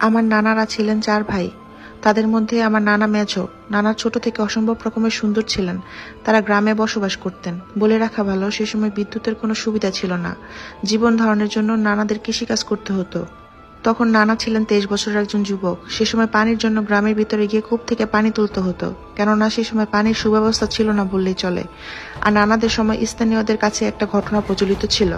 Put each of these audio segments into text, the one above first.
আমার নানারা ছিলেন 4 ভাই। তাদের মধ্যে আমার নানা মেজো। নানা ছোট থেকে অসম্ভব রকমের সুন্দর ছিলেন। তারা গ্রামে বসবাস করতেন। বলে রাখা ভালো, সে সময় বিদ্যুতের কোনো সুবিধা ছিল না। জীবন ধারণের জন্য নানাদের কৃষিকাজ করতে হতো। তখন নানা ছিলেন 23 বছরের একজন যুবক। সে সময় পানির জন্য গ্রামের ভিতরে গিয়ে কূপ থেকে পানি তুলতে হতো, কেননা সে সময় পানির সুব্যবস্থা ছিল না বললেই চলে। আর নানাদের সময় স্থানীয়দের কাছে একটা ঘটনা প্রচলিত ছিল।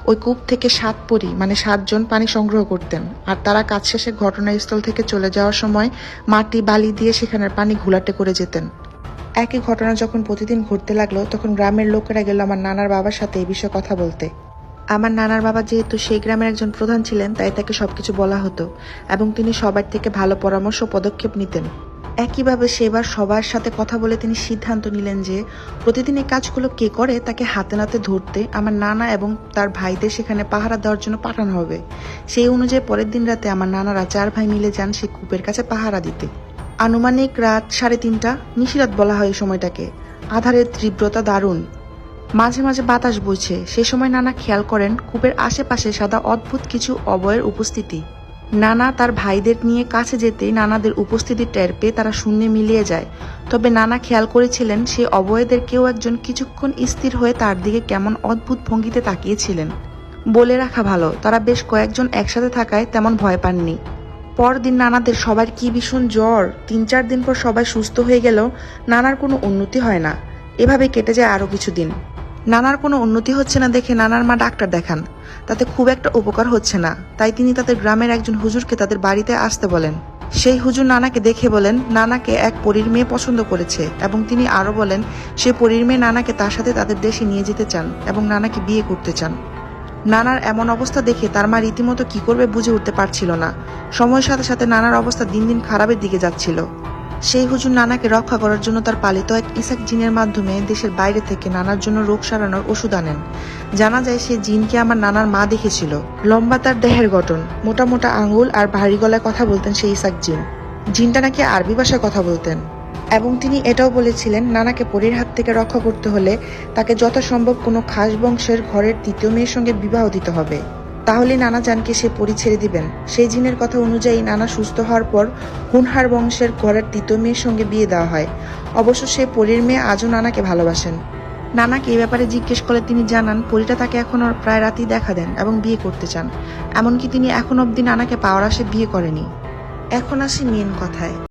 ওই কূপ থেকে 7 পরী মানে 7 জন পানি সংগ্রহ করতেন, আর তারা কাজ শেষে ঘটনাস্থল থেকে চলে যাওয়ার সময় মাটি বালি দিয়ে সেখানের পানি ঘোলাটে করে যেতেন। একই ঘটনা যখন প্রতিদিন ঘটতে লাগলো, তখন গ্রামের লোকেরা গেল আমার নানার বাবার সাথে এই বিষয়ে কথা বলতে। আমার নানার বাবা যেহেতু সেই গ্রামের একজন প্রধান ছিলেন, তাই তাকে সবকিছু বলা হতো এবং তিনি সবার থেকে ভালো পরামর্শ ও পদক্ষেপ নিতেন। একইভাবে সেবার সবার সাথে কথা বলে তিনি সিদ্ধান্ত নিলেন যে প্রতিদিন এই কাজগুলো কে করে তাকে হাতে নাতে ধরতে আমার নানা এবং তার ভাইদের সেখানে পাহারা দেওয়ার জন্য পাঠানো হবে। সেই অনুযায়ী পরের দিন রাতে আমার নানারা 4 ভাই মিলে যান সেই কূপের কাছে পাহারা দিতে। আনুমানিক রাত 3:30, নিশিরাত বলা হয় এই সময়টাকে। আধারের তীব্রতা দারুণ, মাঝে মাঝে বাতাস বইছে। সে সময় নানা খেয়াল করেন কূপের আশেপাশে সাদা অদ্ভুত কিছু অবয়ের উপস্থিতি। নানা তার ভাইদের নিয়ে কাছে যেতেই নানাদের উপস্থিতি টের পেয়ে তারা শূন্যে মিলিয়ে যায়। তবে নানা খেয়াল করেছিলেন সেই অবয়েদের কেউ একজন কিছুক্ষণ স্থির হয়ে তার দিকে কেমন অদ্ভুত ভঙ্গিতে তাকিয়েছিলেন। বলে রাখা ভালো, তারা বেশ কয়েকজন একসাথে থাকায় তেমন ভয় পাননি। পরদিন নানাদের সবার কি ভীষণ জ্বর। 3-4 দিন পর সবাই সুস্থ হয়ে গেল। নানার কোনো উন্নতি হয় না। এভাবে কেটে যায় আরো কিছুদিন। নানার কোনো উন্নতি হচ্ছে না দেখে নানার মা ডাক্তার দেখান। তাতে খুব একটা উপকার হচ্ছে না, তাই তিনি তাদের গ্রামের একজন হুজুরকে তাদের বাড়িতে আসতে বলেন। সেই হুজুর নানাকে দেখে বলেন নানাকে এক পরীর মেয়ে পছন্দ করেছে, এবং তিনি আরো বলেন সে পরীর মেয়ে নানাকে তার সাথে তাদের দেশে নিয়ে যেতে চান এবং নানাকে বিয়ে করতে চান। নানার এমন অবস্থা দেখে তার মা রীতিমতো কি করবে বুঝে উঠতে পারছিল না। সময়ের সাথে সাথে নানার অবস্থা দিন দিন খারাপের দিকে যাচ্ছিল। সেই হুজুর নানাকে রক্ষা করার জন্য তার পালিত এক ইসাক জিনের মাধ্যমে দেশের বাইরে থেকে নানার জন্য রোগ সারানোর ওষুধ আনেন। জানা যায় সেই জিনকে আমার নানার মা দেখেছিল। লম্বা তার দেহের গঠন, মোটা মোটা আঙ্গুল আর ভারী গলায় কথা বলতেন সেই ইসাক জিন। জিনটা নাকি আরবি ভাষায় কথা বলতেন, এবং তিনি এটাও বলেছিলেন নানাকে পরীর হাত থেকে রক্ষা করতে হলে তাকে যথাসম্ভব কোনো খাস বংশের ঘরের 3য় মেয়ের সঙ্গে বিবাহ দিতে হবে, তাহলে নানা জানকে সে পরী ছেড়ে দিবেন। সেই জিনের কথা অনুযায়ী নানা সুস্থ হওয়ার পর হুনহার বংশের ঘরের 3য় মেয়ের সঙ্গে বিয়ে দেওয়া হয়। অবশ্য সেই পরীর মেয়ে আজও নানাকে ভালোবাসেন। নানাকে এই ব্যাপারে জিজ্ঞেস করলে তিনি জানান পরীটা তাকে এখনো প্রায় রাতেই দেখা দেন এবং বিয়ে করতে চান। এমনকি তিনি এখন অবধি নানাকে পাওয়ার আশে বিয়ে করেনি। এখন আসি মেন কথায়।